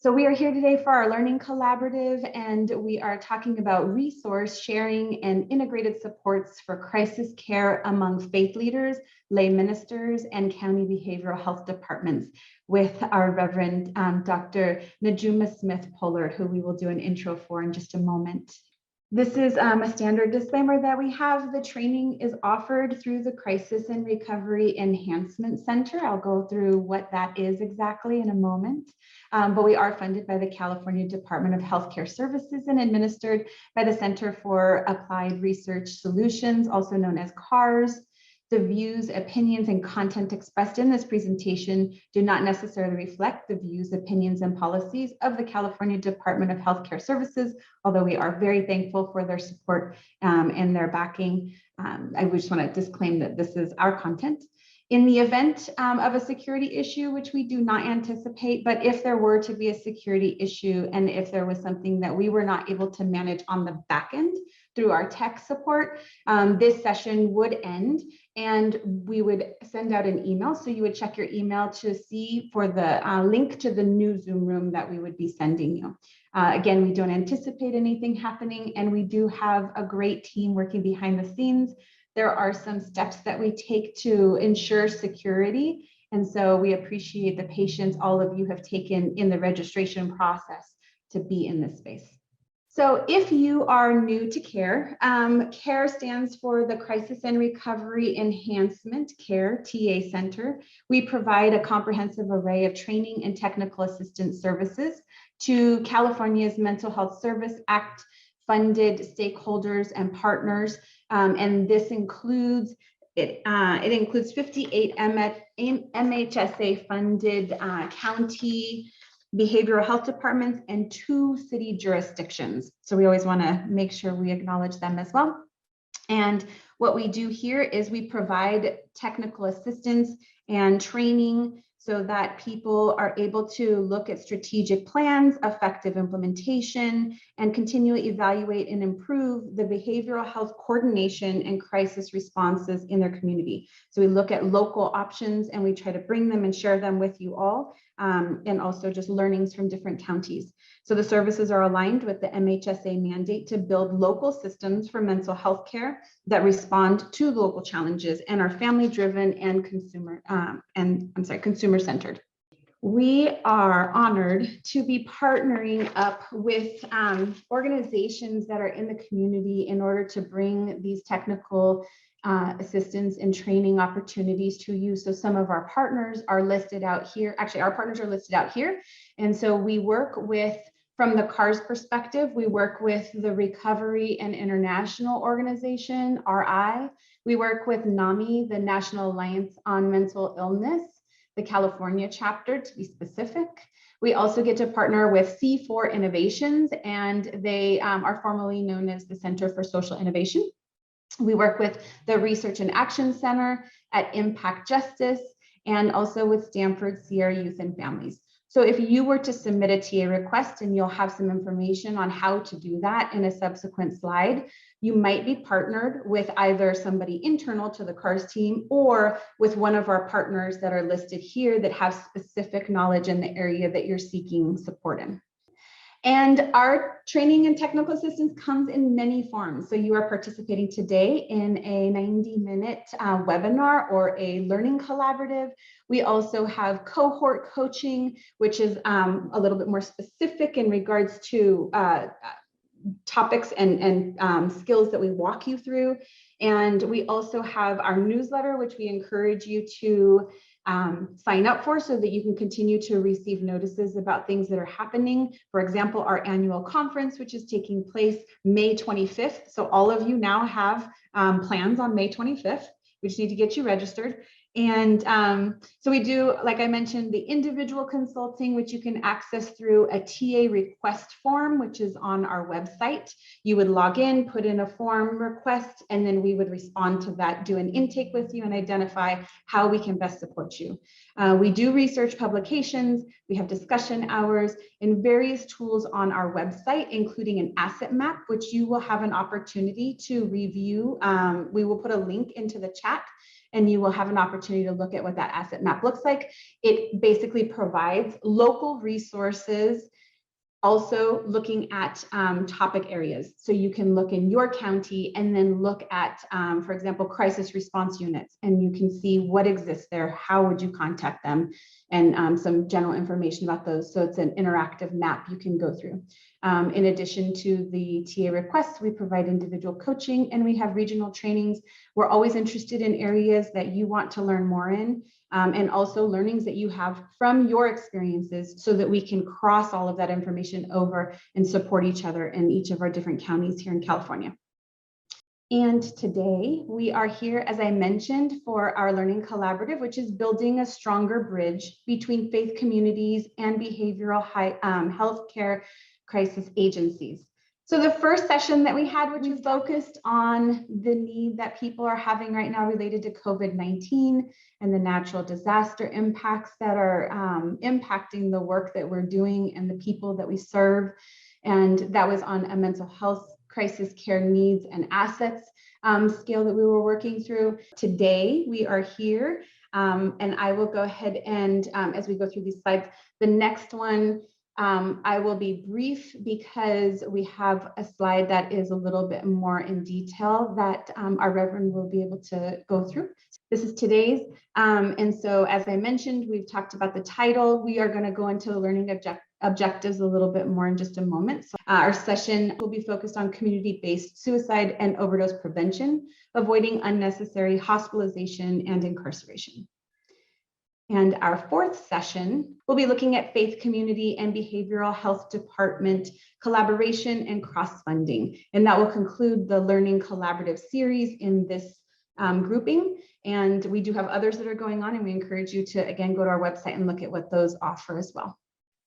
So we are here today for our Learning Collaborative, and we are talking about resource sharing and integrated supports for crisis care among faith leaders, lay ministers, and county behavioral health departments with our Reverend Dr. Najuma Smith-Pollard, who we will do an intro for in just a moment. This is a standard disclaimer that we have. The training is offered through the Crisis and Recovery Enhancement Center. I'll go through what that is exactly in a moment. But we are funded by the California Department of Healthcare Services and administered by the Center for Applied Research Solutions, also known as CARS. The views, opinions, and content expressed in this presentation do not necessarily reflect the views, opinions, and policies of the California Department of Healthcare Services, although we are very thankful for their support and their backing. I just want to disclaim that this is our content. In the event of a security issue, which we do not anticipate, but if there were to be a security issue and if there was something that we were not able to manage on the back end through our tech support, this session would end and we would send out an email. So you would check your email to see for the link to the new Zoom room that we would be sending you. Again, we don't anticipate anything happening, and we do have a great team working behind the scenes. There are some steps that we take to ensure security. And so we appreciate the patience all of you have taken in the registration process to be in this space. So if you are new to CARE, CARE stands for the Crisis and Recovery Enhancement CARE TA Center. We provide a comprehensive array of training and technical assistance services to California's Mental Health Service Act funded stakeholders and partners. And this includes, it includes 58 MHSA funded county behavioral health departments and 2 city jurisdictions. So we always want to make sure we acknowledge them as well. And what we do here is we provide technical assistance and training so that people are able to look at strategic plans, effective implementation, and continually evaluate and improve the behavioral health coordination and crisis responses in their community. So we look at local options and we try to bring them and share them with you all, and also just learnings from different counties. So the services are aligned with the MHSA mandate to build local systems for mental health care that respond to local challenges and are family-driven and consumer-centered. We are honored to be partnering up with organizations that are in the community in order to bring these technical assistance and training opportunities to you. So some of our partners are listed out here. Actually, our partners are listed out here. And so we work with, from the CARS perspective, we work with the Recovery and International Organization, RI. We work with NAMI, the National Alliance on Mental Illness, the California chapter to be specific. We also get to partner with C4 Innovations, and they are formerly known as the Center for Social Innovation. We work with the Research and Action Center at Impact Justice, and also with Stanford Sierra Youth and Families. So if you were to submit a TA request, and you'll have some information on how to do that in a subsequent slide, you might be partnered with either somebody internal to the CARS team or with one of our partners that are listed here that have specific knowledge in the area that you're seeking support in. And our training and technical assistance comes in many forms. So you are participating today in a 90-minute webinar or a learning collaborative. We also have cohort coaching, which is a little bit more specific in regards to topics and skills that we walk you through. And we also have our newsletter, which we encourage you to sign up for so that you can continue to receive notices about things that are happening. For example, our annual conference, which is taking place May 25th. So all of you now have plans on May 25th. We just need to get you registered. And so we do, like I mentioned, the individual consulting, which you can access through a TA request form, which is on our website. You would log in, put in a form request, and then we would respond to that, do an intake with you, and identify how we can best support you. We do research publications, we have discussion hours, and various tools on our website, including an asset map, which you will have an opportunity to review. We will put a link into the chat. and you will have an opportunity to look at what that asset map looks like. It basically provides local resources, also looking at topic areas. So you can look in your county and then look at, for example, crisis response units, and you can see what exists there, how would you contact them, and some general information about those. So it's an interactive map you can go through. In addition to the TA requests, we provide individual coaching and we have regional trainings. We're always interested in areas that you want to learn more in, and also learnings that you have from your experiences, so that we can cross all of that information over and support each other in each of our different counties here in California. And today we are here, as I mentioned, for our Learning Collaborative, which is building a stronger bridge between faith communities and behavioral healthcare crisis agencies. So the first session that we had, which was focused on the need that people are having right now related to COVID-19 and the natural disaster impacts that are impacting the work that we're doing and the people that we serve. And that was on a mental health crisis care needs and assets scale that we were working through. Today, we are here, and I will go ahead and as we go through these slides, the next one, I will be brief because we have a slide that is a little bit more in detail that our Reverend will be able to go through. This is today's, and so as I mentioned, we've talked about the title. We are going to go into the learning objectives a little bit more in just a moment. So, our session will be focused on community-based suicide and overdose prevention, avoiding unnecessary hospitalization and incarceration. And our fourth session, we'll be looking at faith community and behavioral health department collaboration and cross-funding. And that will conclude the Learning Collaborative series in this grouping. And we do have others that are going on, and we encourage you to, again, go to our website and look at what those offer as well.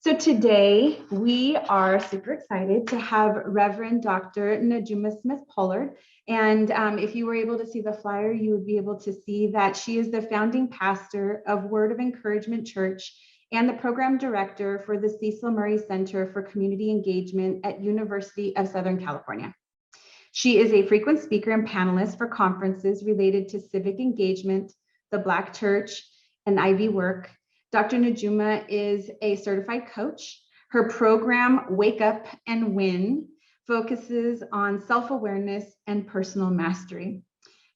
So today we are super excited to have Reverend Dr. Najuma Smith-Pollard. And if you were able to see the flyer, you would be able to see that she is the founding pastor of Word of Encouragement Church and the program director for the Cecil Murray Center for Community Engagement at University of Southern California. She is a frequent speaker and panelist for conferences related to civic engagement, the Black church, and Ivy work. Dr. Najuma is a certified coach. Her program, Wake Up and Win, focuses on self-awareness and personal mastery.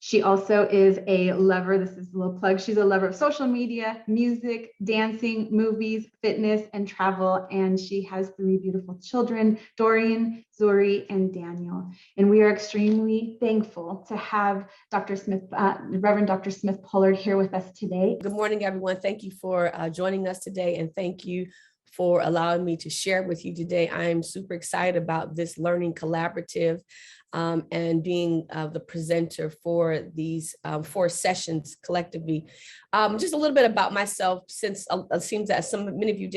She also is a lover, this is a little plug, she's a lover of social media, music, dancing, movies, fitness, and travel. And she has 3 beautiful children, Dorian, Zuri, and Daniel. And we are extremely thankful to have Dr. Smith, Reverend Dr. Smith-Pollard here with us today. Good morning, everyone. Thank you for joining us today, and thank you for allowing me to share with you today. I'm super excited about this learning collaborative and being the presenter for these 4 sessions collectively. Just a little bit about myself, since it seems that many of you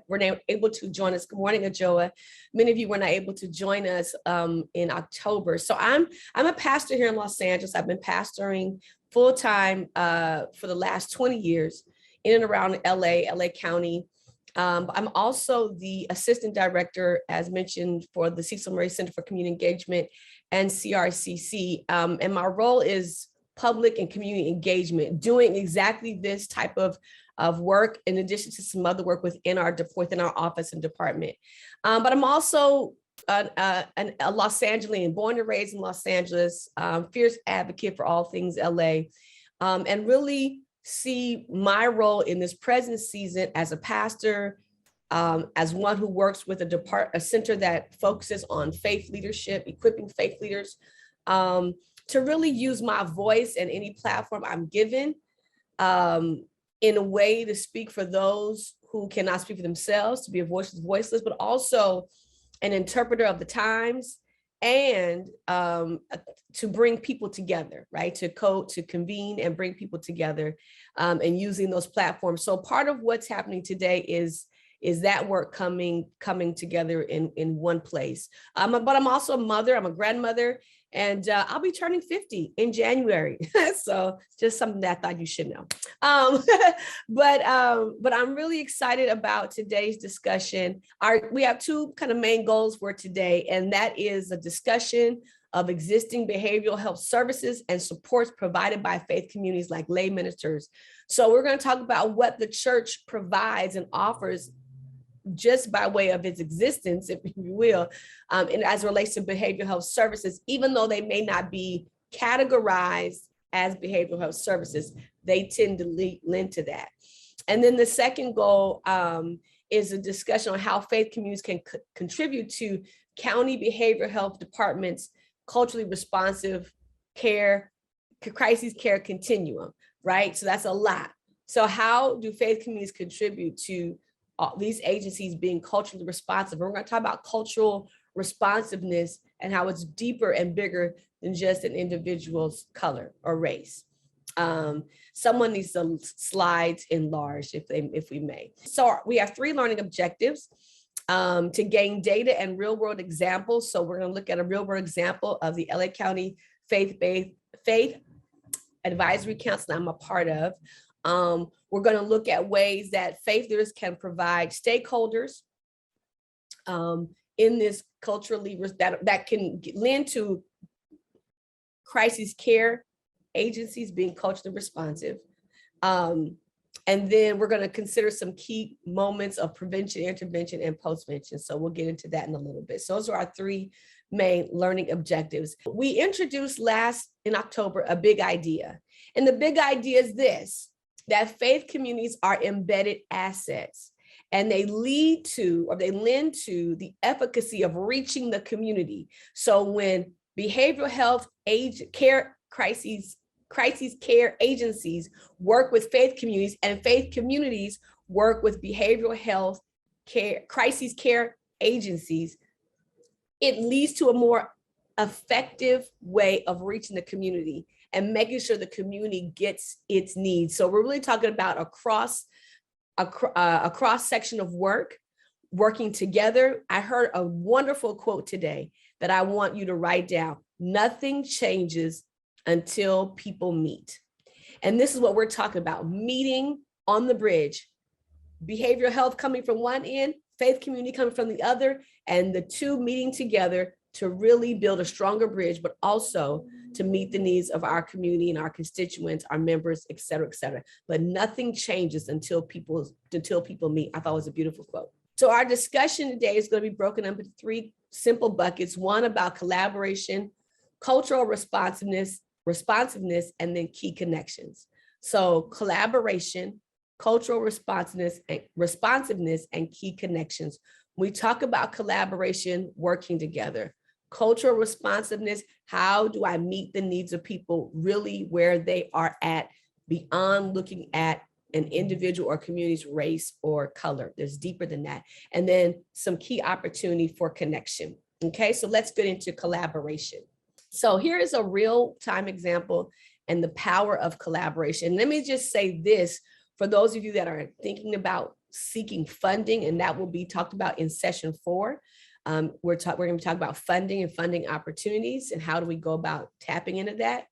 were not able to join us. Good morning, Ajoa. Many of you were not able to join us in October. So I'm a pastor here in Los Angeles. I've been pastoring full-time for the last 20 years in and around LA County. I'm also the assistant director, as mentioned, for the Cecil Murray Center for Community Engagement and CRCC. And my role is public and community engagement, doing exactly this type of work, in addition to some other work within our office and department. But I'm also a Los Angelian, born and raised in Los Angeles, fierce advocate for all things LA, and really see my role in this present season as a pastor, as one who works with a center that focuses on faith leadership, equipping faith leaders, to really use my voice and any platform I'm given in a way to speak for those who cannot speak for themselves, to be a voice that's voiceless, but also an interpreter of the times, and to bring people together, right? To convene and bring people together, and using those platforms. So part of what's happening today is that work coming together in one place. But I'm also a mother, I'm a grandmother, and I'll be turning 50 in January. So just something that I thought you should know. But I'm really excited about today's discussion. We have 2 kind of main goals for today, and that is a discussion of existing behavioral health services and supports provided by faith communities like lay ministers. So we're going to talk about what the church provides and offers just by way of its existence, if you will, and as it relates to behavioral health services, even though they may not be categorized as behavioral health services, they tend to lend to that. And then the second goal is a discussion on how faith communities can contribute to county behavioral health departments, culturally responsive care, crisis care continuum, right? So that's a lot. So how do faith communities contribute to these agencies being culturally responsive? We're going to talk about cultural responsiveness and how it's deeper and bigger than just an individual's color or race. Someone needs the slides enlarged if we may. So we have 3 learning objectives to gain data and real world examples. So we're going to look at a real world example of the LA County Faith Advisory Council I'm a part of. We're going to look at ways that faith leaders can provide stakeholders in this culturally that can lend to crisis care agencies being culturally responsive. And then we're going to consider some key moments of prevention, intervention, and postvention. So we'll get into that in a little bit. So those are our 3 main learning objectives. We introduced in October a big idea. And the big idea is this, that faith communities are embedded assets, and they lend to the efficacy of reaching the community. So when behavioral health crises care agencies work with faith communities, and faith communities work with behavioral health crisis care agencies, it leads to a more effective way of reaching the community and making sure the community gets its needs. So we're really talking about a cross section of working together. I heard a wonderful quote today that I want you to write down. Nothing changes until people meet. And this is what we're talking about, meeting on the bridge. Behavioral health coming from one end, faith community coming from the other, and the 2 meeting together to really build a stronger bridge, but also to meet the needs of our community and our constituents, our members, et cetera, et cetera. But nothing changes until people meet. I thought it was a beautiful quote. So our discussion today is going to be broken up into 3 simple buckets. One about collaboration, cultural responsiveness, and then key connections. So collaboration, cultural responsiveness, and key connections. We talk about collaboration, working together. Cultural responsiveness, how do I meet the needs of people really where they are at, beyond looking at an individual or community's race or color? There's deeper than that. And then some key opportunity for connection. Okay, so let's get into collaboration. So here is a real-time example and the power of collaboration. Let me just say this, for those of you that are thinking about seeking funding, and that will be talked about in session 4. We're going to be talking about funding and funding opportunities and how do we go about tapping into that.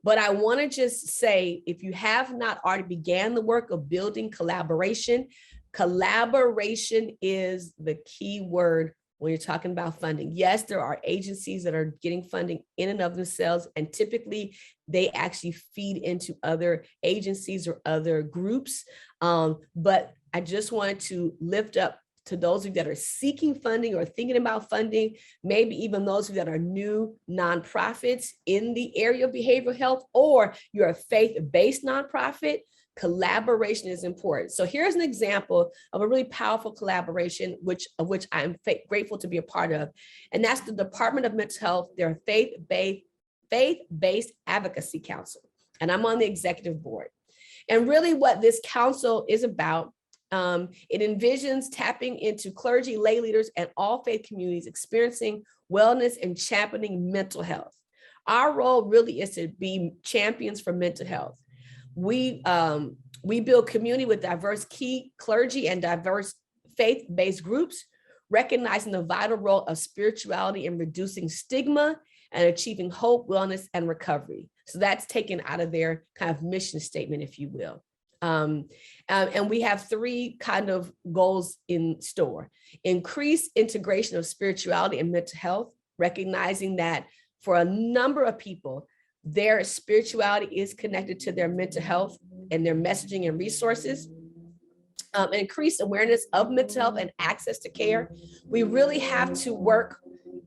But I want to just say, if you have not already began the work of building collaboration, collaboration is the key word when you're talking about funding. Yes, there are agencies that are getting funding in and of themselves, and typically they actually feed into other agencies or other groups. But I just wanted to lift up to those of you that are seeking funding or thinking about funding, maybe even those of you that are new nonprofits in the area of behavioral health, or you're a faith-based nonprofit. Collaboration is important. So here's an example of a really powerful collaboration, of which I'm grateful to be a part of. And that's the Department of Mental Health, their faith-based advocacy council. And I'm on the executive board. And really what this council is about, it envisions tapping into clergy, lay leaders, and all faith communities experiencing wellness and championing mental health. Our role really is to be champions for mental health. We build community with diverse key clergy and diverse faith-based groups, recognizing the vital role of spirituality in reducing stigma and achieving hope, wellness, and recovery. So that's taken out of their kind of mission statement, if you will. And we have 3 kind of goals in store: increase integration of spirituality and mental health, recognizing that for a number of people, their spirituality is connected to their mental health and their messaging and resources. Increase awareness of mental health and access to care. We really have to work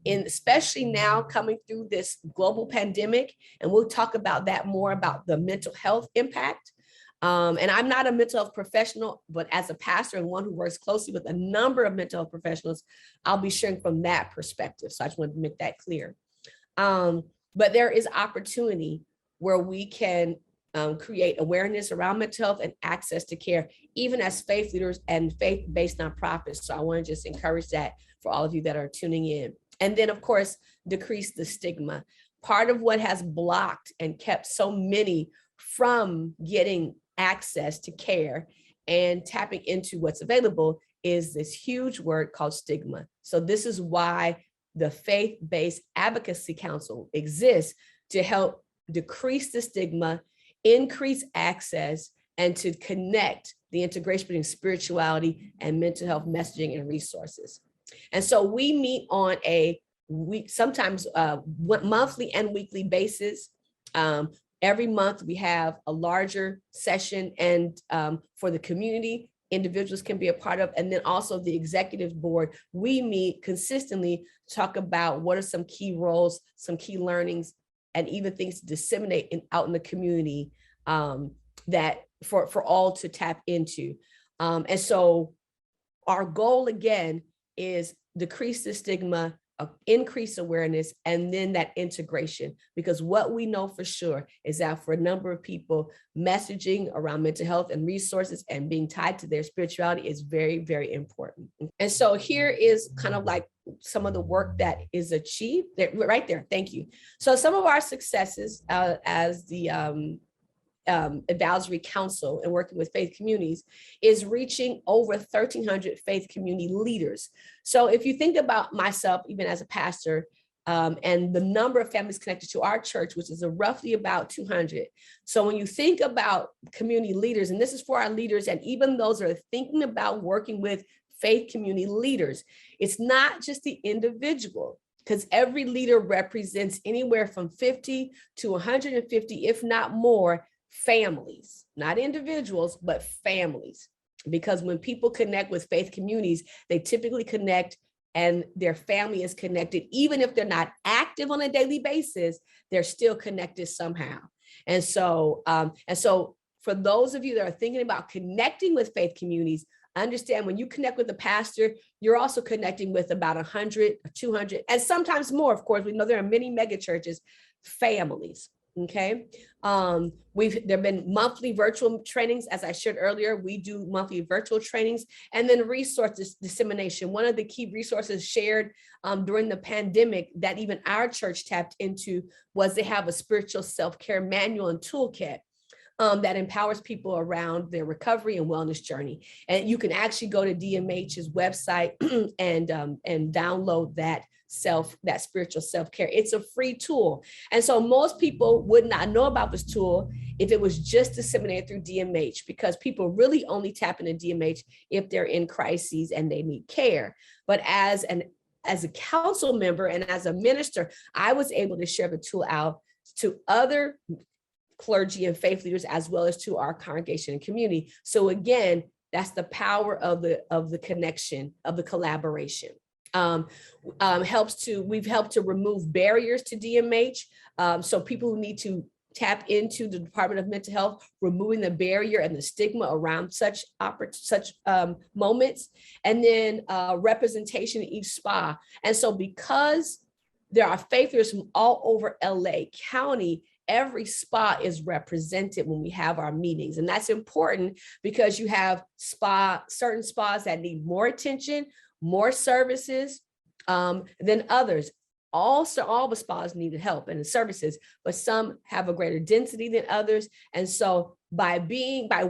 in, especially now coming through this global pandemic, and we'll talk about that more about the mental health impact. And I'm not a mental health professional, but as a pastor and one who works closely with a number of mental health professionals, I'll be sharing from that perspective. So I just want to make that clear. But there is opportunity where we can create awareness around mental health and access to care, even as faith leaders and faith-based nonprofits. So I want to just encourage that for all of you that are tuning in. And then, of course, decrease the stigma. Part of what has blocked and kept so many from getting access to care and tapping into what's available is this huge word called stigma. So this is why the Faith-Based Advocacy Council exists, to help decrease the stigma, increase access, and to connect the integration between spirituality and mental health messaging and resources. And so we meet on a week, sometimes monthly and weekly basis. Every month we have a larger session, and for the community, individuals can be a part of, and then also the executive board. We meet consistently to talk about what are some key roles, some key learnings, and even things to disseminate out in the community that for all to tap into. And so our goal again is decrease the stigma, increase awareness, and then that integration, because what we know for sure is that for a number of people, messaging around mental health and resources and being tied to their spirituality is very, very important. And so here is kind of like some of the work that is achieved right there. Thank you. So some of our successes as the Advisory Council and working with faith communities is reaching over 1,300 faith community leaders. So if you think about myself, even as a pastor, and the number of families connected to our church, which is roughly about 200. So when you think about community leaders, and this is for our leaders, and even those that are thinking about working with faith community leaders, it's not just the individual, because every leader represents anywhere from 50 to 150, if not more, families, not individuals, but families. Because when people connect with faith communities, they typically connect and their family is connected. Even if they're not active on a daily basis, they're still connected somehow. And so for those of you that are thinking about connecting with faith communities, understand when you connect with a pastor, you're also connecting with about 100 or 200, and sometimes more. Of course, we know there are many mega churches, families. Okay. There've been monthly virtual trainings. As I shared earlier, we do monthly virtual trainings, and then resources dissemination. One of the key resources shared during the pandemic that even our church tapped into was they have a spiritual self-care manual and toolkit that empowers people around their recovery and wellness journey. And you can actually go to DMH's website and download that spiritual self-care. It's a free tool. And so most people would not know about this tool if it was just disseminated through DMH, because people really only tap into DMH if they're in crises and they need care. But as a council member and as a minister, I was able to share the tool out to other clergy and faith leaders, as well as to our congregation and community. So again, that's the power of the connection, of the collaboration. We've helped to remove barriers to DMH. So people who need to tap into the Department of Mental Health, removing the barrier and the stigma around such moments, and then representation in each spa. And so because there are faith leaders from all over LA County, every spa is represented when we have our meetings. And that's important because you have certain spas that need more attention, more services than others. All the spas needed help and services, but some have a greater density than others. And so by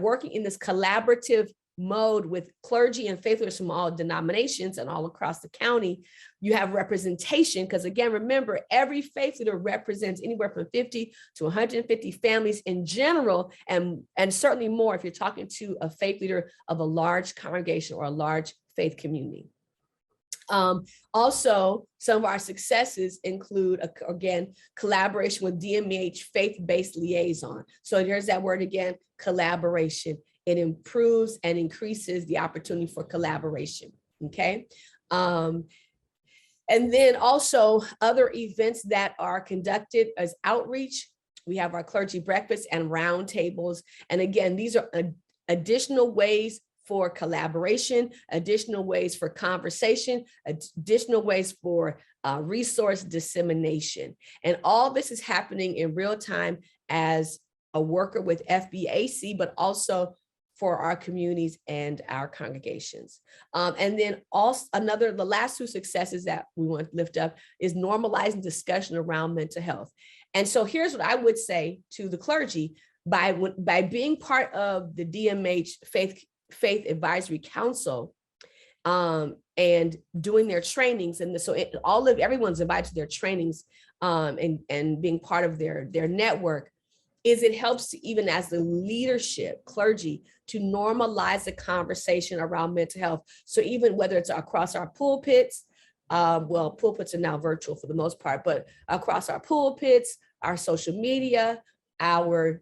working in this collaborative mode with clergy and faith leaders from all denominations and all across the county, you have representation. Because again, remember, every faith leader represents anywhere from 50 to 150 families in general, and certainly more if you're talking to a faith leader of a large congregation or a large faith community. Also, some of our successes include, again, collaboration with DMH faith-based liaison. So here's that word again, collaboration. It improves and increases the opportunity for collaboration, okay? And then also other events that are conducted as outreach. We have our clergy breakfast and roundtables. And again, these are additional ways for collaboration, additional ways for conversation, additional ways for resource dissemination. And all this is happening in real time as a worker with FBAC, but also for our communities and our congregations. And then also the last two successes that we want to lift up is normalizing discussion around mental health. And so here's what I would say to the clergy: by being part of the DMH Faith Advisory Council and doing their trainings, and so everyone's invited to their trainings and being part of their network, is it helps to, even as the leadership, clergy, to normalize the conversation around mental health. So even whether it's across our pulpits, well, pulpits are now virtual for the most part, but across our pulpits, our social media, our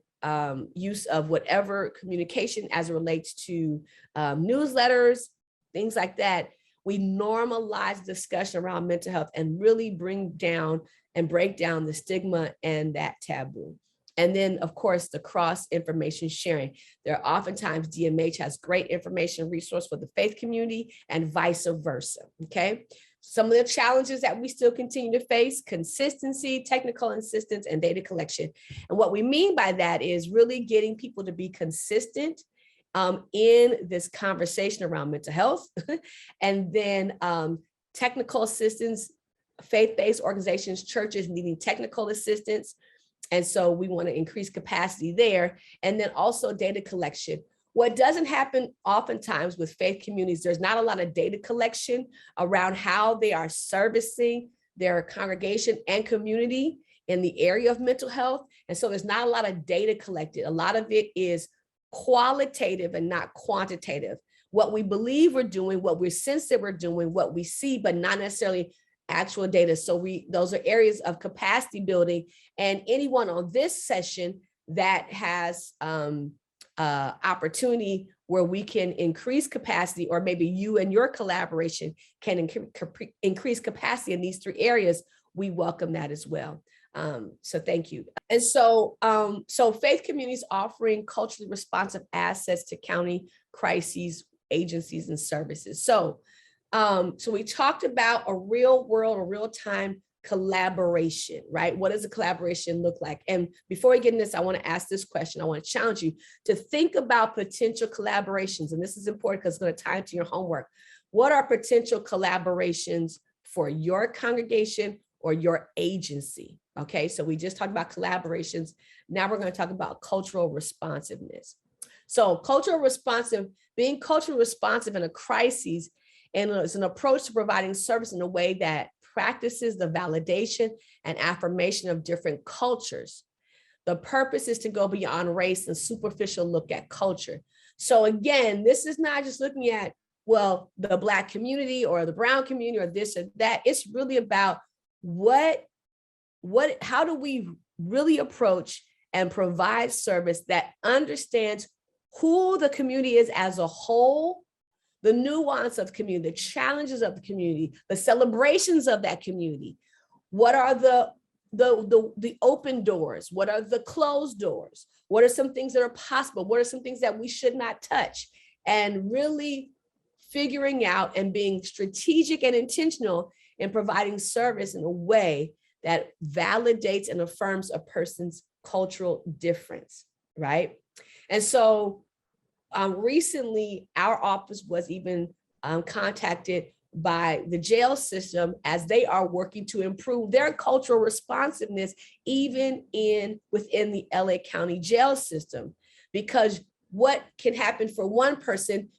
use of whatever communication as it relates to newsletters, things like that, we normalize discussion around mental health and really bring down and break down the stigma and that taboo. And then, of course, the cross information sharing. There are oftentimes DMH has great information resource for the faith community and vice versa, okay? Some of the challenges that we still continue to face: consistency, technical assistance, and data collection. And what we mean by that is really getting people to be consistent in this conversation around mental health. And then technical assistance, faith-based organizations, churches needing technical assistance. And so we want to increase capacity there. And then also data collection. What doesn't happen oftentimes with faith communities, there's not a lot of data collection around how they are servicing their congregation and community in the area of mental health. And so there's not a lot of data collected. A lot of it is qualitative and not quantitative. What we believe we're doing, what we sense that we're doing, what we see, but not necessarily actual data. So those are areas of capacity building. And anyone on this session that has opportunity where we can increase capacity, or maybe you and your collaboration can increase capacity in these three areas, we welcome that as well. So thank you. And so, faith communities offering culturally responsive assets to county crises, agencies, and services. So we talked about a real world, a real time collaboration, right? What does a collaboration look like? And before we get into this, I want to ask this question. I want to challenge you to think about potential collaborations. And this is important because it's going to tie into your homework. What are potential collaborations for your congregation or your agency? Okay, so we just talked about collaborations. Now we're going to talk about cultural responsiveness. So being culturally responsive in a crisis, and it's an approach to providing service in a way that practices the validation and affirmation of different cultures. The purpose is to go beyond race and superficial look at culture. So again, this is not just looking at, well, the Black community or the brown community or this or that. It's really about how do we really approach and provide service that understands who the community is as a whole, the nuance of community, the challenges of the community, the celebrations of that community. What are the open doors? What are the closed doors? What are some things that are possible? What are some things that we should not touch? And really figuring out and being strategic and intentional in providing service in a way that validates and affirms a person's cultural difference, right? And so recently, our office was even contacted by the jail system as they are working to improve their cultural responsiveness, even within the LA County jail system, because what can happen for one person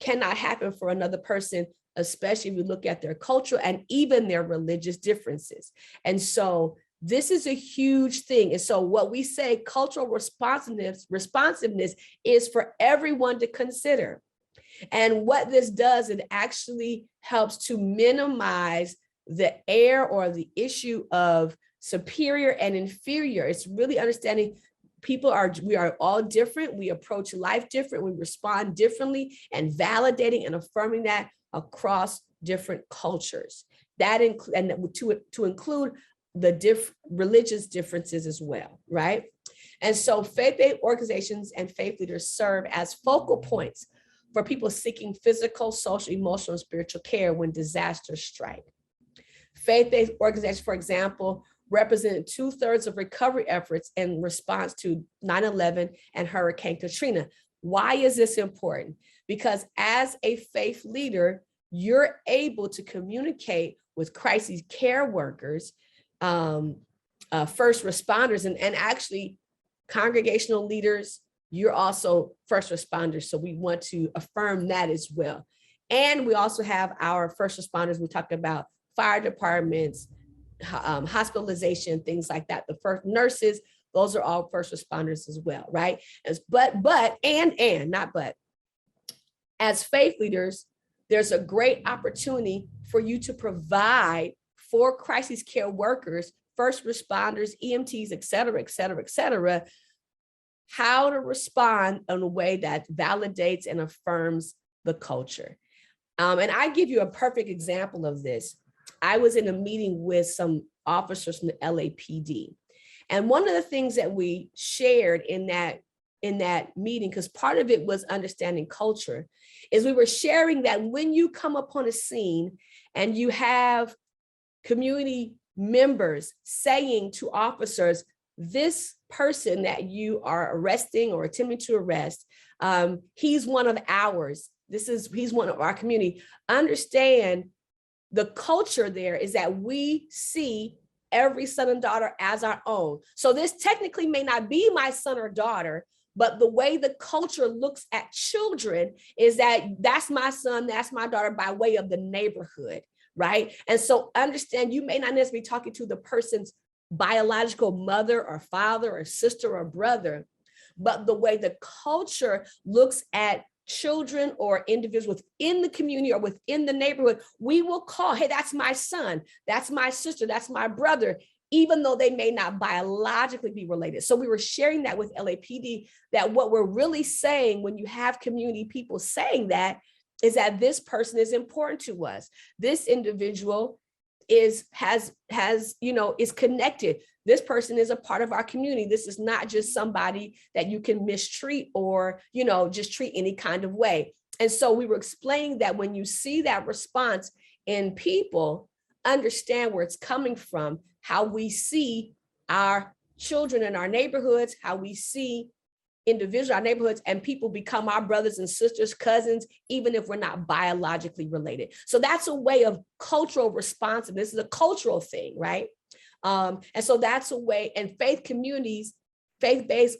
cannot happen for another person, especially if we look at their cultural and even their religious differences. And so this is a huge thing. And so what we say, cultural responsiveness is for everyone to consider. And what this does, it actually helps to minimize the error or the issue of superior and inferior. It's really understanding we are all different. We approach life different. We respond differently, and validating and affirming that across different cultures. That to include the religious differences as well, right? And so faith-based organizations and faith leaders serve as focal points for people seeking physical, social, emotional, and spiritual care when disasters strike. Faith-based organizations, for example, represented 2/3 of recovery efforts in response to 9/11 and Hurricane Katrina. Why is this important? Because as a faith leader, you're able to communicate with crisis care workers, first responders, and actually congregational leaders. You're also first responders. So we want to affirm that as well. And we also have our first responders. We talked about fire departments, hospitalization, things like that. The first nurses, those are all first responders as well, right? As faith leaders, there's a great opportunity for you to provide for crisis care workers, first responders, EMTs, et cetera, how to respond in a way that validates and affirms the culture. And I give you a perfect example of this. I was in a meeting with some officers from the LAPD. And one of the things that we shared in that meeting, because part of it was understanding culture, is we were sharing that when you come upon a scene and you have community members saying to officers, this person that you are arresting or attempting to arrest, he's one of ours. He's one of our community. Understand the culture there is that we see every son and daughter as our own. So this technically may not be my son or daughter, but the way the culture looks at children is that that's my son, that's my daughter by way of the neighborhood, right? And so understand you may not necessarily be talking to the person's biological mother or father or sister or brother, but the way the culture looks at children or individuals within the community or within the neighborhood, we will call, hey, that's my son, that's my sister, that's my brother, even though they may not biologically be related. So we were sharing that with LAPD, that what we're really saying when you have community people saying that is that this person is important to us. This individual is connected. This person is a part of our community. This is not just somebody that you can mistreat or, just treat any kind of way. And so we were explaining that when you see that response in people, understand where it's coming from, how we see our children in our neighborhoods, how we see individuals, our neighborhoods, and people become our brothers and sisters, cousins, even if we're not biologically related. So that's a way of cultural responsiveness. This is a cultural thing, right? And so that's a way, and faith communities, faith-based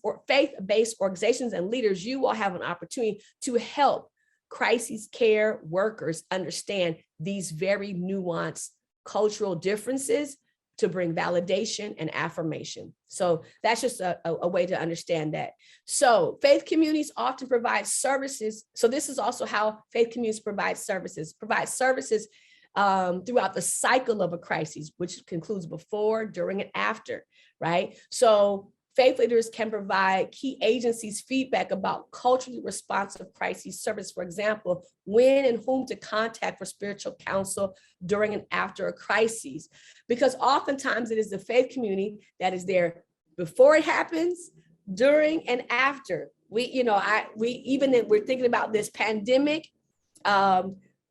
organizations and leaders, you will have an opportunity to help crisis care workers understand these very nuanced cultural differences to bring validation and affirmation. So that's just a way to understand that. So faith communities often provide services. So this is also how faith communities provide services throughout the cycle of a crisis, which concludes before, during, and after, right? So faith leaders can provide key agencies feedback about culturally responsive crisis service. For example, when and whom to contact for spiritual counsel during and after a crisis, because oftentimes it is the faith community that is there before it happens, during, and after. We're thinking about this pandemic.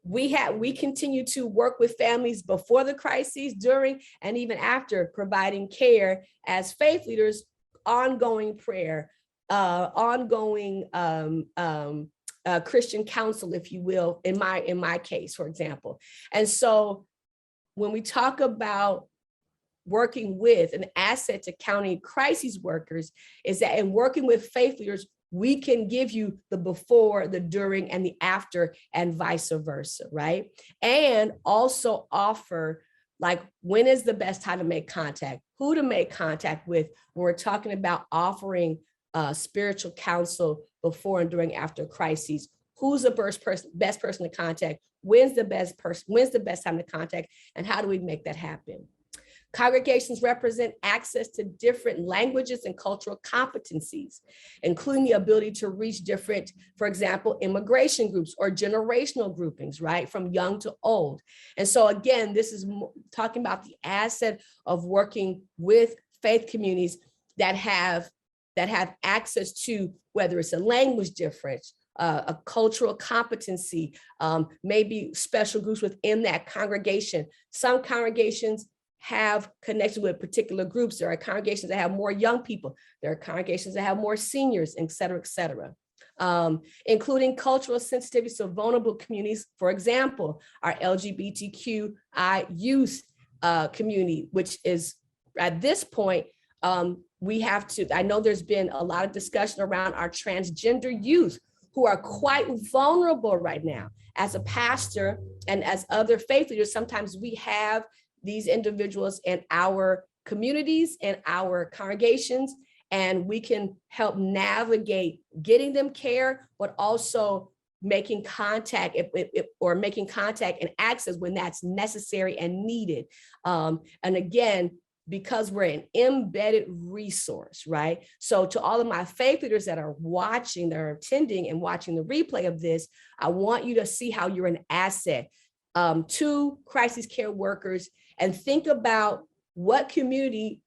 We continue to work with families before the crises, during, and even after, providing care as faith leaders, ongoing prayer, ongoing Christian counsel, if you will, in my case, for example. And so when we talk about working with an asset to county crisis workers, is that in working with faith leaders, we can give you the before, the during, and the after, and vice versa, right? And also offer, like, when is the best time to make contact, who to make contact with when we're talking about offering spiritual counsel before and during after crises, who's the best person to contact, when's the best time to contact, and how do we make that happen? Congregations represent access to different languages and cultural competencies, including the ability to reach different, for example, immigration groups or generational groupings, right, from young to old. And so again, this is talking about the asset of working with faith communities that have access to, whether it's a language difference, a cultural competency, maybe special groups within that congregation. Some congregations have connection with particular groups. There are congregations that have more young people. There are congregations that have more seniors, et cetera, et cetera. Including cultural sensitivity to vulnerable communities. For example, our LGBTQI youth community, which is at this point, we have to, I know there's been a lot of discussion around our transgender youth who are quite vulnerable right now. As a pastor and as other faith leaders, sometimes we have these individuals in our communities and our congregations, and we can help navigate getting them care, but also making contact making contact and access when that's necessary and needed. And again, because we're an embedded resource, right? So to all of my faith leaders that are watching, that are attending and watching the replay of this, I want you to see how you're an asset to crisis care workers, and think about what community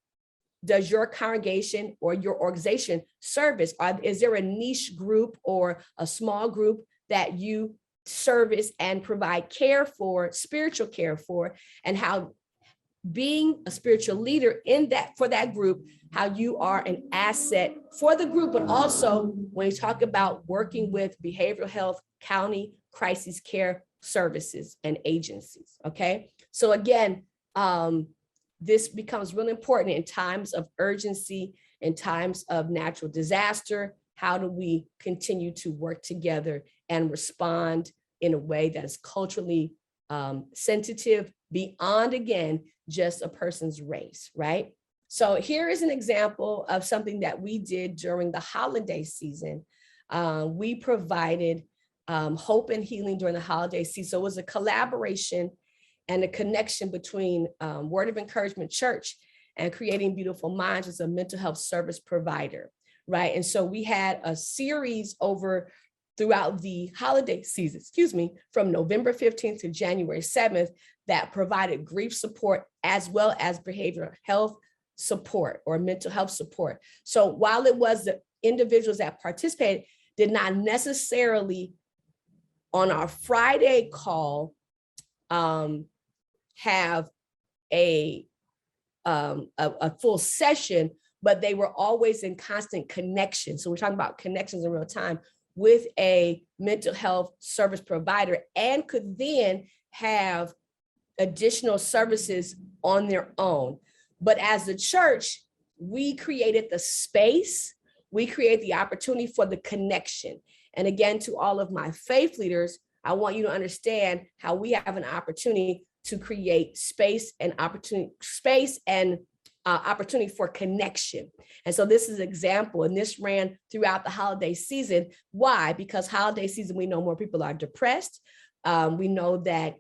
does your congregation or your organization service? Is there a niche group or a small group that you service and provide care for, spiritual care for, and how being a spiritual leader in that, for that group, how you are an asset for the group, but also when you talk about working with behavioral health, county crisis care services and agencies, okay? So again, this becomes really important in times of urgency, in times of natural disaster. How do we continue to work together and respond in a way that is culturally sensitive beyond, again, just a person's race, right? So here is an example of something that we did during the holiday season. We provided hope and healing during the holiday season. So it was a collaboration and a connection between Word of Encouragement Church and Creating Beautiful Minds as a mental health service provider, right? And so we had a series throughout the holiday season, from November 15th to January 7th, that provided grief support as well as behavioral health support or mental health support. So while it was the individuals that participated did not necessarily on our Friday call have a full session, but they were always in constant connection. So we're talking about connections in real time with a mental health service provider, and could then have additional services on their own. But as a church, we created the space, we create the opportunity for the connection. And again, to all of my faith leaders, I want you to understand how we have an opportunity to create space and opportunity for connection. And so this is an example, and this ran throughout the holiday season. Why? Because holiday season, we know more people are depressed. We know that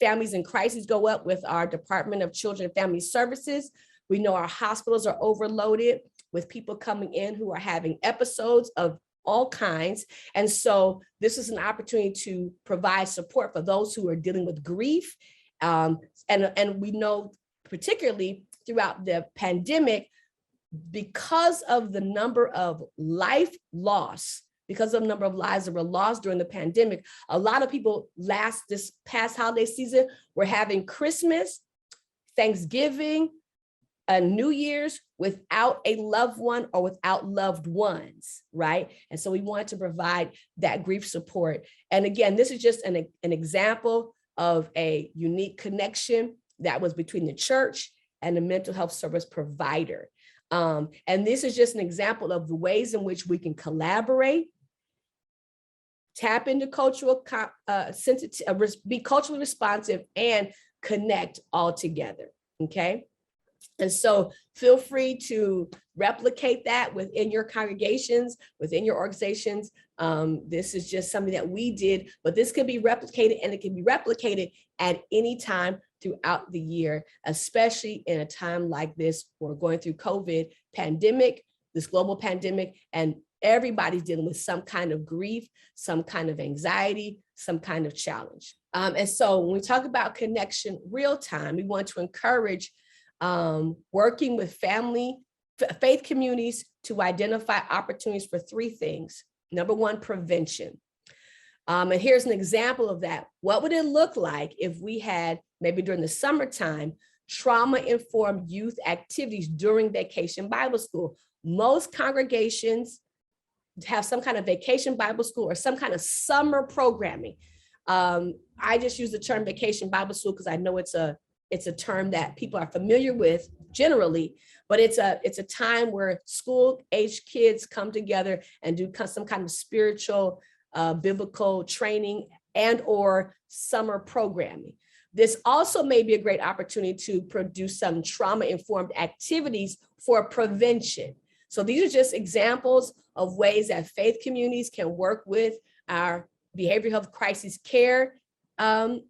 families in crisis go up with our Department of Children and Family Services. We know our hospitals are overloaded with people coming in who are having episodes of all kinds. And so this is an opportunity to provide support for those who are dealing with grief. And we know particularly throughout the pandemic, because of the number of life loss, because of the number of lives that were lost during the pandemic, a lot of people this past holiday season were having Christmas, Thanksgiving, and New Year's without a loved one or without loved ones, right? And so we wanted to provide that grief support. And again, this is just an example of a unique connection that was between the church and the mental health service provider. And this is just an example of the ways in which we can collaborate, tap into cultural be culturally responsive, and connect all together, okay? And so feel free to replicate that within your congregations, within your organizations. This is just something that we did, but this can be replicated, and it can be replicated at any time throughout the year, especially in a time like this. We're going through COVID pandemic, this global pandemic, and everybody's dealing with some kind of grief, some kind of anxiety, some kind of challenge. And so when we talk about connection real time, we want to encourage working with faith communities to identify opportunities for three things. Number one, prevention. And here's an example of that. What would it look like if we had, maybe during the summertime, trauma-informed youth activities during Vacation Bible School? Most congregations have some kind of Vacation Bible School or some kind of summer programming. I just use the term Vacation Bible School because I know it's a term that people are familiar with generally, but it's a time where school-aged kids come together and do some kind of spiritual, biblical training and or summer programming. This also may be a great opportunity to produce some trauma-informed activities for prevention. So these are just examples of ways that faith communities can work with our behavioral health crisis care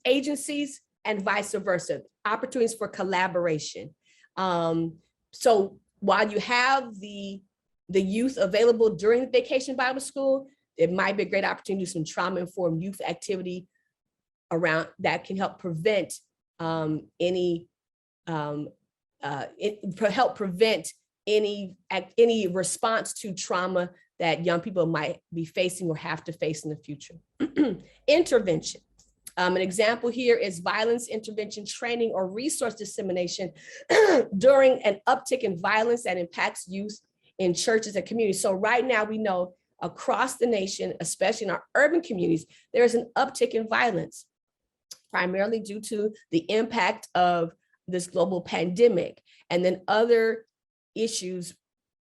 agencies and vice versa, opportunities for collaboration. So while you have the youth available during the Vacation Bible School, it might be a great opportunity to do some trauma-informed youth activity around that can help prevent help prevent any response to trauma that young people might be facing or have to face in the future. Intervention. An example here is violence intervention training or resource dissemination during an uptick in violence that impacts youth in churches and communities. So right now we know across the nation, especially in our urban communities, there is an uptick in violence, primarily due to the impact of this global pandemic and then other issues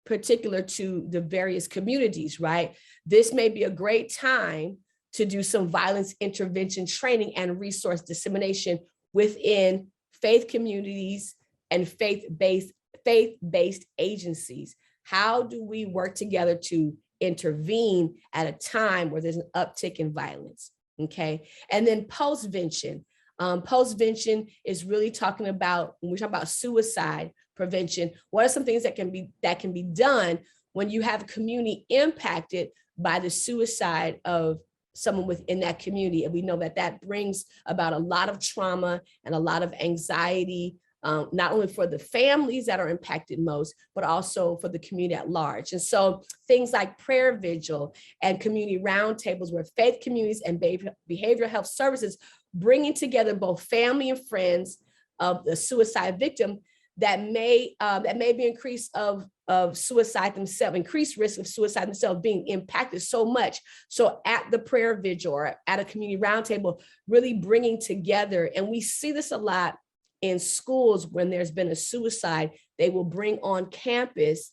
particular to the various communities, right? This may be a great time to do some violence intervention training and resource dissemination within faith communities and faith-based agencies. How do we work together to intervene at a time where there's an uptick in violence? Okay, and then postvention. Postvention is really talking about, when we talk about suicide prevention, what are some things that can be done when you have a community impacted by the suicide of someone within that community? And we know that that brings about a lot of trauma and a lot of anxiety, not only for the families that are impacted most, but also for the community at large. And so things like prayer vigil and community roundtables where faith communities and behavioral health services bringing together both family and friends of the suicide victim that may be increased of suicide themselves, increased risk of suicide themselves being impacted so much. So at the prayer vigil or at a community roundtable, really bringing together, and we see this a lot in schools when there's been a suicide, they will bring on campus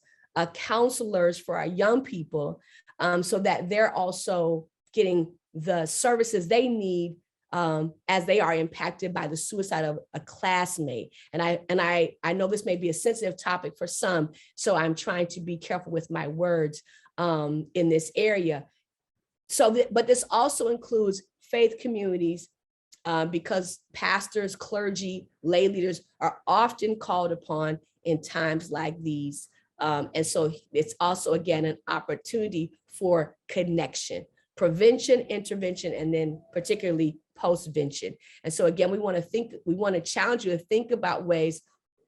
counselors for our young people so that they're also getting the services they need as they are impacted by the suicide of a classmate. And I know this may be a sensitive topic for some, so I'm trying to be careful with my words in this area. But this also includes faith communities because pastors, clergy, lay leaders are often called upon in times like these. And so it's also, again, an opportunity for connection, prevention, intervention, and then particularly postvention. And so again, we want to challenge you to think about ways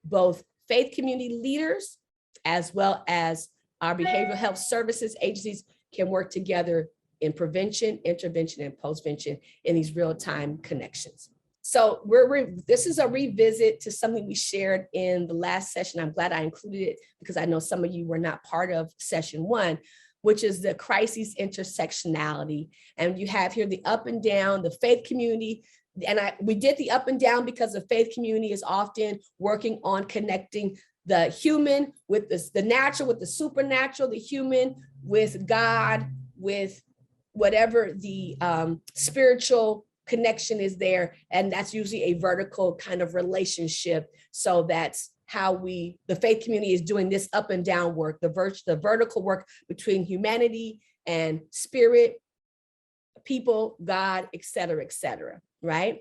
both faith community leaders as well as our behavioral health services agencies can work together in prevention, intervention, and postvention in these real-time connections. So this is a revisit to something we shared in the last session. I'm glad I included it because I know some of you were not part of session one, which is the crisis intersectionality. And you have here the up and down, the faith community. And we did the up and down because the faith community is often working on connecting the human with the natural, with the supernatural, the human with God, with whatever the spiritual connection is there. And that's usually a vertical kind of relationship. So that's how the faith community is doing this up and down work, the vertical work between humanity and spirit, people, God, et cetera, right?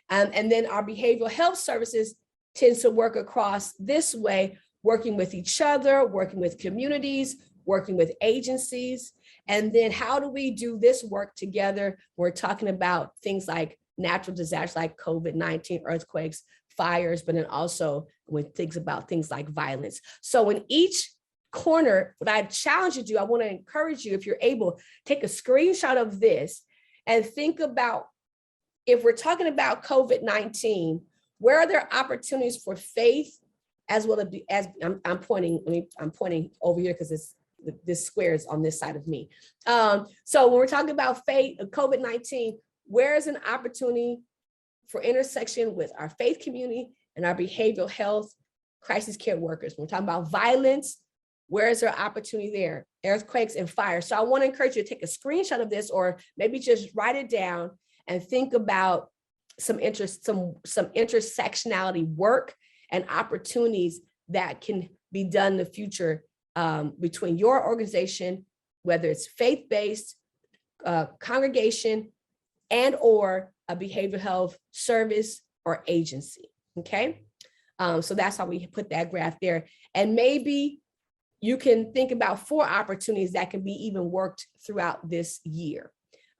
And then our behavioral health services tends to work across this way, working with each other, working with communities, working with agencies. And then how do we do this work together? We're talking about things like natural disasters like COVID-19, earthquakes, fires, but then also when things about things like violence. So in each corner, what I challenge you to do, I want to encourage you, if you're able, take a screenshot of this and think about, if we're talking about COVID-19, where are there opportunities for faith as well as I'm pointing over here because this square is on this side of me. So when we're talking about faith, COVID-19, where is an opportunity for intersection with our faith community and our behavioral health crisis care workers? When we're talking about violence, where is there opportunity there? Earthquakes and fire. So I want to encourage you to take a screenshot of this, or maybe just write it down and think about some intersectionality work and opportunities that can be done in the future between your organization, whether it's faith-based, congregation, and or a behavioral health service or agency, okay? So that's how we put that graph there. And maybe you can think about 4 opportunities that can be even worked throughout this year,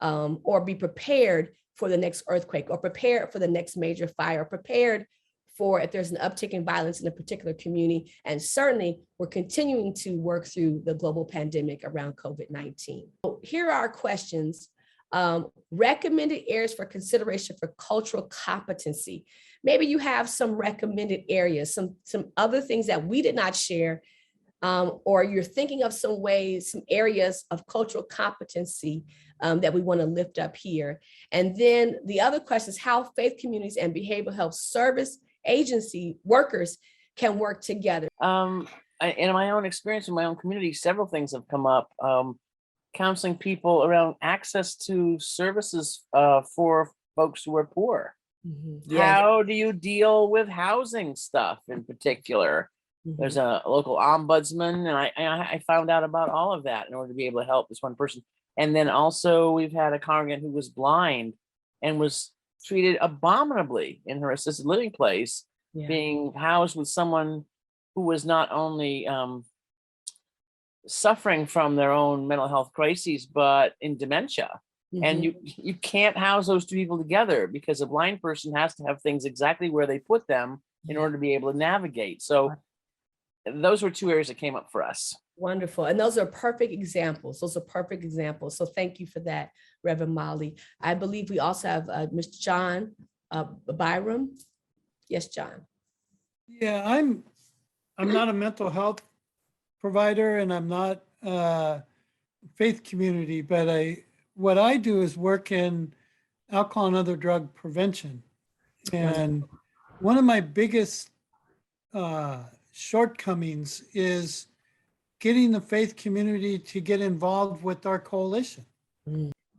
or be prepared for the next earthquake, or prepared for the next major fire, or prepared for if there's an uptick in violence in a particular community. And certainly we're continuing to work through the global pandemic around COVID-19. So here are our questions. Recommended areas for consideration for cultural competency. Maybe you have some recommended areas, some other things that we did not share, or you're thinking of some ways, some areas of cultural competency that we want to lift up here. And then the other question is how faith communities and behavioral health service agency workers can work together. In my own experience in my own community, several things have come up. Counseling people around access to services for folks who are poor. Mm-hmm. Yeah. How do you deal with housing stuff in particular? Mm-hmm. There's a local ombudsman, and I found out about all of that in order to be able to help this one person. And then also we've had a congregant who was blind and was treated abominably in her assisted living place, yeah, being housed with someone who was not only suffering from their own mental health crises, but in dementia. Mm-hmm. And you can't house those 2 people together because a blind person has to have things exactly where they put them in order to be able to navigate. So those were 2 areas that came up for us. Wonderful. And those are perfect examples. So thank you for that, Reverend Molly. I believe we also have Mr. John Byram. Yes, John. Yeah, I'm not a mental health provider, and I'm not faith community, but what I do is work in alcohol and other drug prevention. And one of my biggest shortcomings is getting the faith community to get involved with our coalition.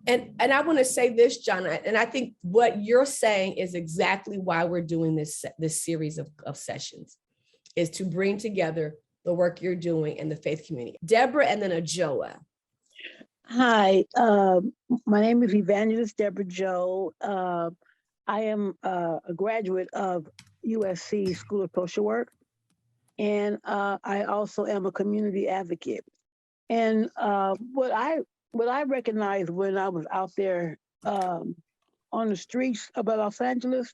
And I want to say this, John, and I think what you're saying is exactly why we're doing this series of sessions, is to bring together the work you're doing in the faith community. Deborah, and then Ajoa. Hi, my name is Evangelist Deborah Joe. I am a graduate of USC School of Social Work, and I also am a community advocate. And what I recognized when I was out there on the streets of Los Angeles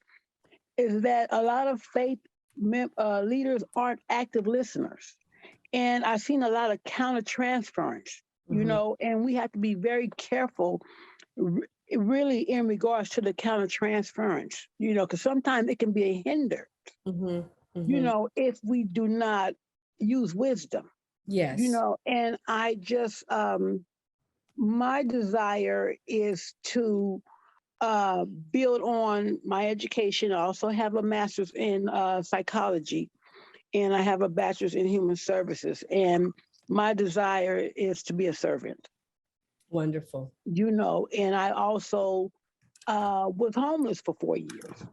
is that a lot of faith leaders aren't active listeners. And I've seen a lot of counter-transference, you know, and we have to be very careful really in regards to the counter-transference, you know, because sometimes it can be a hinder, you know, if we do not use wisdom. Yes. You know, and I just, my desire is to build on my education. I also have a master's in psychology, and I have a bachelor's in human services. And my desire is to be a servant. Wonderful. You know, and I also was homeless for 4 years.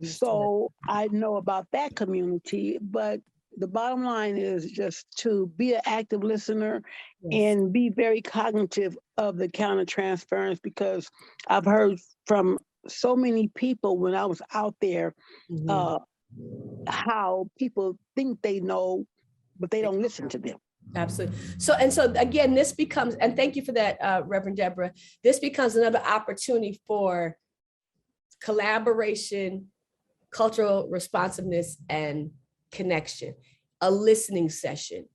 So I know about that community, but the bottom line is just to be an active listener Yes. and be very cognitive of the countertransference, because I've heard from so many people when I was out there Mhm. how people think they know, but they don't listen to them. Absolutely. So again, this becomes, and thank you for that, Reverend Deborah, this becomes another opportunity for collaboration, cultural responsiveness, and connection. A listening session,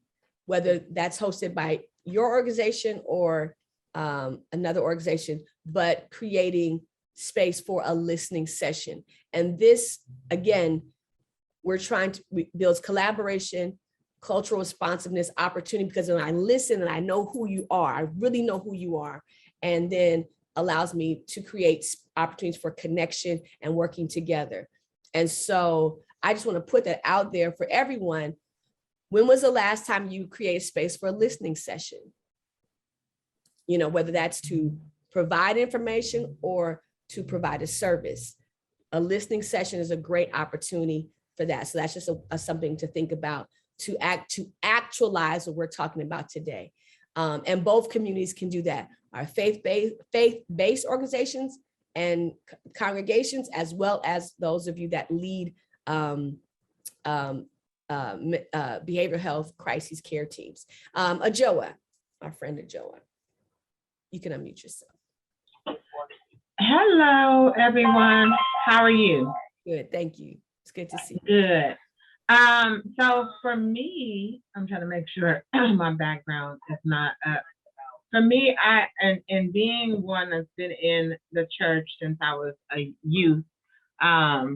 whether that's hosted by your organization or another organization, but creating space for a listening session. And this, again, we're trying to build collaboration, cultural responsiveness, opportunity, because when I listen and I know who you are, I really know who you are, and then allows me to create opportunities for connection and working together. And so I just want to put that out there for everyone. When was the last time you created space for a listening session? You know, whether that's to provide information or to provide a service. A listening session is a great opportunity for that. So that's just something to think about, to actualize what we're talking about today. And both communities can do that. Our faith-based organizations and congregations, as well as those of you that lead behavioral health crisis care teams. Ajoa, our friend Ajoa, you can unmute yourself. Hello, everyone. How are you? Good, thank you. It's good to see you. Good. So for me, I'm trying to make sure my background is not up. For me, and being one that's been in the church since I was a youth, I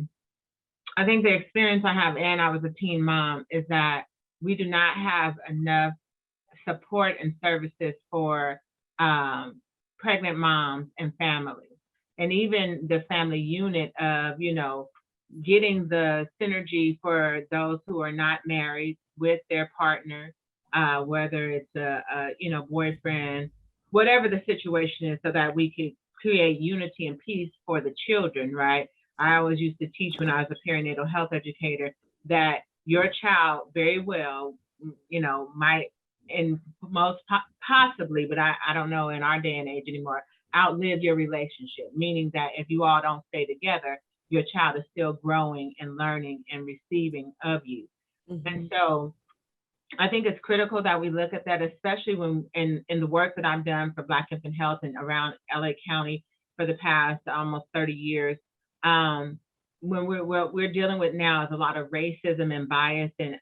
think the experience I have, and I was a teen mom, is that we do not have enough support and services for pregnant moms and families. And even the family unit of, you know, getting the synergy for those who are not married with their partner, whether it's a boyfriend, whatever the situation is, so that we could create unity and peace for the children, right? I always used to teach when I was a perinatal health educator that your child very well, you know, might, in most possibly, but I don't know in our day and age anymore, outlive your relationship, meaning that if you all don't stay together, your child is still growing and learning and receiving of you. Mm-hmm. And so I think it's critical that we look at that, especially when in the work that I've done for Black Infant Health and around LA County for the past almost 30 years. When we're dealing with now is a lot of racism and bias, and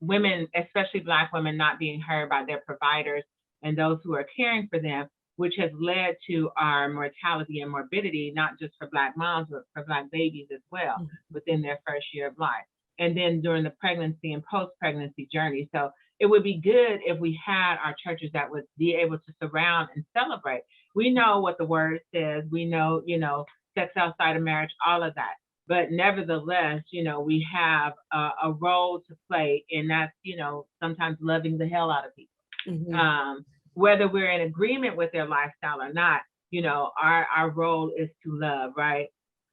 women, especially Black women, not being heard by their providers and those who are caring for them, which has led to our mortality and morbidity, not just for Black moms, but for Black babies as well, mm-hmm. within their first year of life. And then during the pregnancy and post-pregnancy journey. So it would be good if we had our churches that would be able to surround and celebrate. We know what the word says. We know, you know, sex outside of marriage, all of that. But nevertheless, you know, we have a role to play, and that's, you know, sometimes loving the hell out of people. Mm-hmm. Whether we're in agreement with their lifestyle or not, you know, our role is to love, right?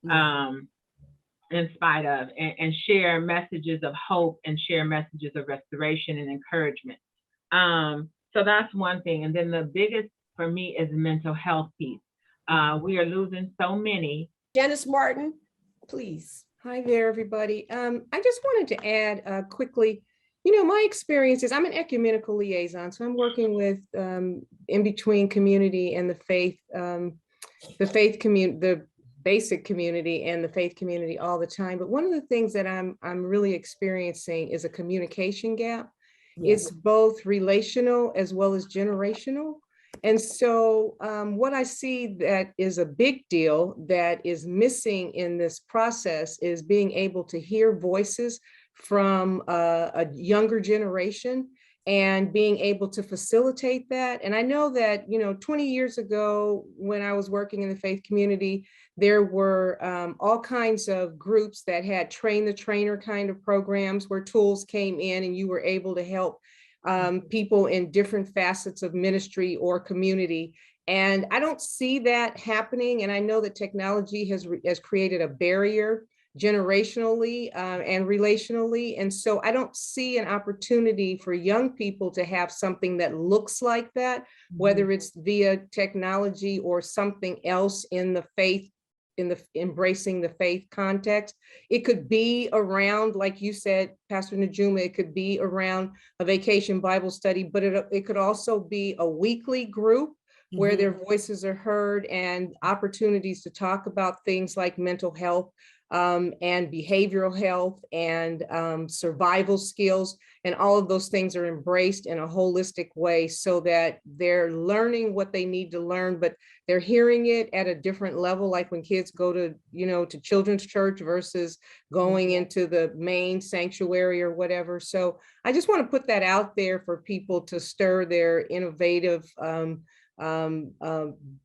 Mm-hmm. In spite of, and share messages of hope and share messages of restoration and encouragement. So that's one thing. And then the biggest for me is the mental health piece. We are losing so many. Janice Martin, please. Hi there, everybody. I just wanted to add quickly, you know, my experience is I'm an ecumenical liaison, so I'm working with in between community and the faith community, the basic community and the faith community all the time. But one of the things that I'm really experiencing is a communication gap. Yes. It's both relational as well as generational. And so what I see that is a big deal that is missing in this process is being able to hear voices from a younger generation and being able to facilitate that. And I know that, you know, 20 years ago, when I was working in the faith community, there were all kinds of groups that had train the trainer kind of programs where tools came in and you were able to help people in different facets of ministry or community. And I don't see that happening. And I know that technology has created a barrier generationally and relationally. And so I don't see an opportunity for young people to have something that looks like that, whether it's via technology or something else in the faith, in the embracing the faith context. It could be around, like you said, Pastor Najuma, it could be around a vacation Bible study, but it could also be a weekly group where their voices are heard and opportunities to talk about things like mental health and behavioral health and survival skills. And all of those things are embraced in a holistic way so that they're learning what they need to learn, but they're hearing it at a different level, like when kids go to, to children's church versus going into the main sanctuary or whatever. So I just want to put that out there for people to stir their innovative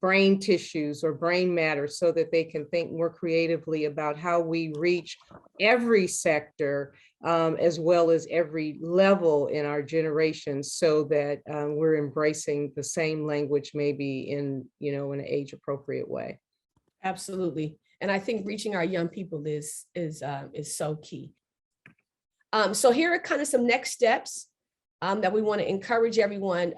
brain tissues or brain matter so that they can think more creatively about how we reach every sector as well as every level in our generation, so that we're embracing the same language, maybe in an age appropriate way. Absolutely. And I think reaching our young people is so key. So here are kind of some next steps that we want to encourage everyone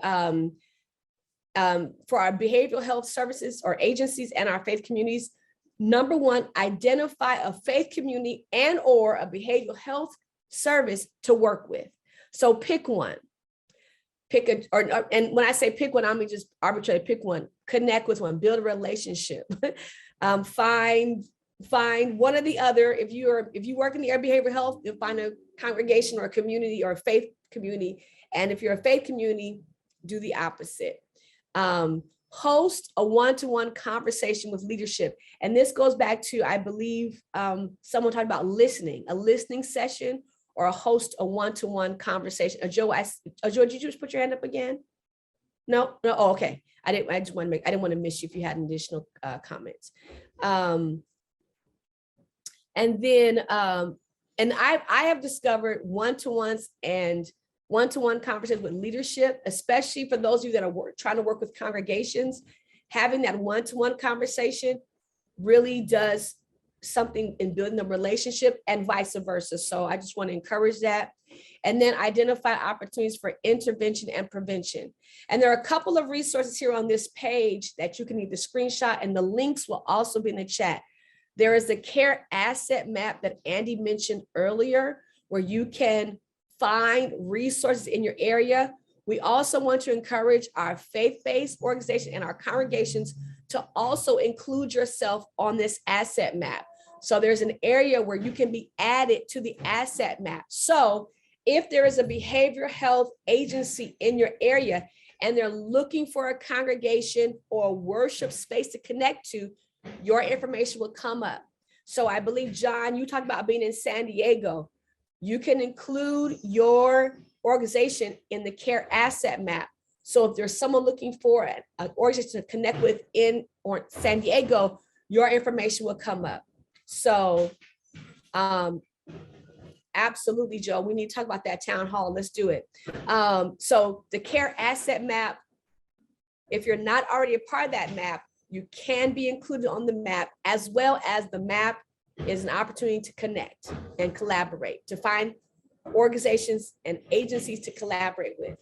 for our behavioral health services or agencies and our faith communities. Number one, identify a faith community and or a behavioral health service to work with. So pick one. And when I say pick one, I mean just arbitrarily pick one, connect with one, build a relationship. Find one or the other. If you work in the area of behavioral health, you'll find a congregation or a community or a faith community. And if you're a faith community, do the opposite. Host a one-to-one conversation with leadership. And this goes back to, I believe, someone talked about listening, a listening session, or host a one-to-one conversation. Joe, did you just put your hand up again? No. Oh, okay. I didn't want to miss you if you had additional comments. And then, and I have discovered one-to-ones and one-to-one conversations with leadership, especially for those of you that are trying to work with congregations, having that one-to-one conversation really does something in building the relationship and vice versa. So I just want to encourage that. And then identify opportunities for intervention and prevention. And there are a couple of resources here on this page that you can either screenshot, and the links will also be in the chat. There is a care asset map that Andy mentioned earlier, where you can find resources in your area. We also want to encourage our faith-based organization and our congregations to also include yourself on this asset map. So there's an area where you can be added to the asset map. So if there is a behavioral health agency in your area and they're looking for a congregation or a worship space to connect to, your information will come up. So I believe, John, you talked about being in San Diego. You can include your organization in the care asset map. So if there's someone looking for an organization to connect with in San Diego, your information will come up. So absolutely, Joe, we need to talk about that town hall. Let's do it. So the care asset map, if you're not already a part of that map, you can be included on the map, as well as the map is an opportunity to connect and collaborate, to find organizations and agencies to collaborate with.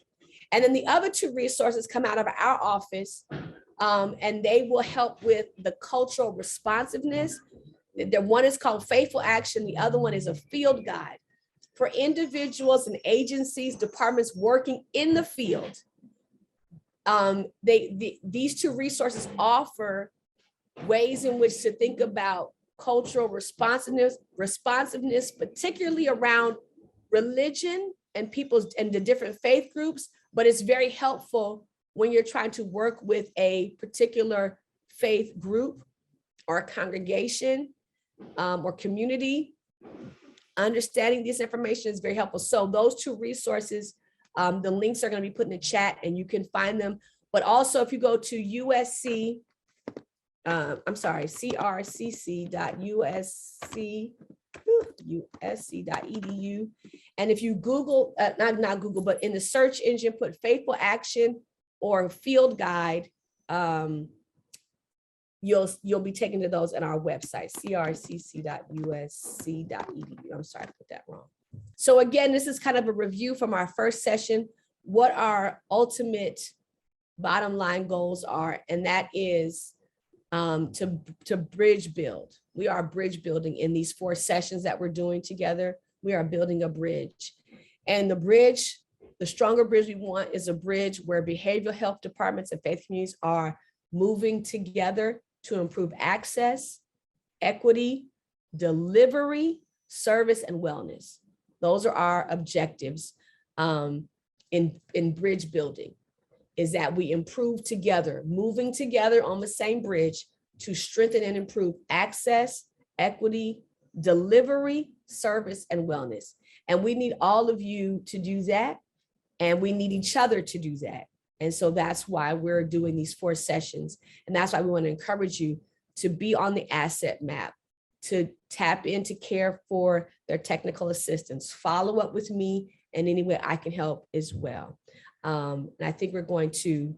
And then the other two resources come out of our office, and they will help with the cultural responsiveness. The one is called Faithful Action. The other one is a field guide for individuals and agencies, departments working in the field. These two resources offer ways in which to think about cultural responsiveness, particularly around religion and people's and the different faith groups, but it's very helpful when you're trying to work with a particular faith group or congregation or community. Understanding this information is very helpful. So those two resources, the links are going to be put in the chat and you can find them. But also if you go to crcc.usc.edu. And if you Google, not Google, but in the search engine, put Faithful Action or Field Guide, you'll be taken to those at our website, crcc.usc.edu. I'm sorry, I put that wrong. So again, this is kind of a review from our first session, what our ultimate bottom line goals are, and that is to bridge build. We are bridge building in these 4 sessions that we're doing together. We are building a bridge. And the bridge, the stronger bridge we want is a bridge where behavioral health departments and faith communities are moving together to improve access, equity, delivery, service, and wellness. Those are our objectives in bridge building, is that we improve together, moving together on the same bridge to strengthen and improve access, equity, delivery, service, and wellness. And we need all of you to do that. And we need each other to do that. And so that's why we're doing these 4 sessions. And that's why we want to encourage you to be on the asset map, to tap into Care for their technical assistance, follow up with me in any way I can help as well. And I think we're going to,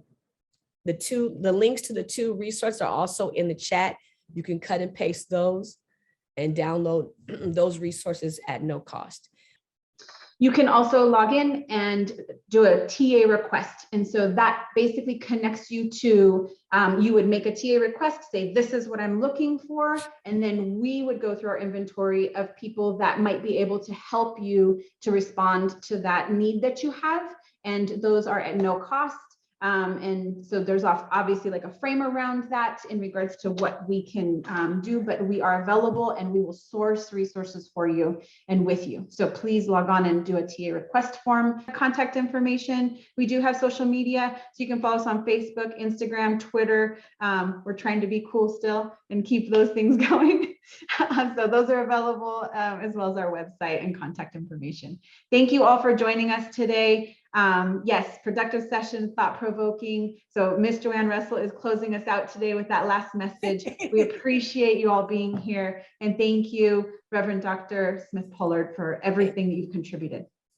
the links to the 2 resources are also in the chat. You can cut and paste those and download those resources at no cost. You can also log in and do a TA request. And so that basically connects you to, you would make a TA request, say, this is what I'm looking for. And then we would go through our inventory of people that might be able to help you to respond to that need that you have. And those are at no cost. And so there's obviously like a frame around that in regards to what we can do, but we are available and we will source resources for you and with you. So please log on and do a TA request form. Contact information. We do have social media, so you can follow us on Facebook, Instagram, Twitter. We're trying to be cool still and keep those things going. So those are available as well as our website and contact information. Thank you all for joining us today. Yes, productive session, thought-provoking. So Miss Joanne Russell is closing us out today with that last message. We appreciate you all being here. And thank you, Reverend Dr. Smith-Pollard, for everything you've contributed.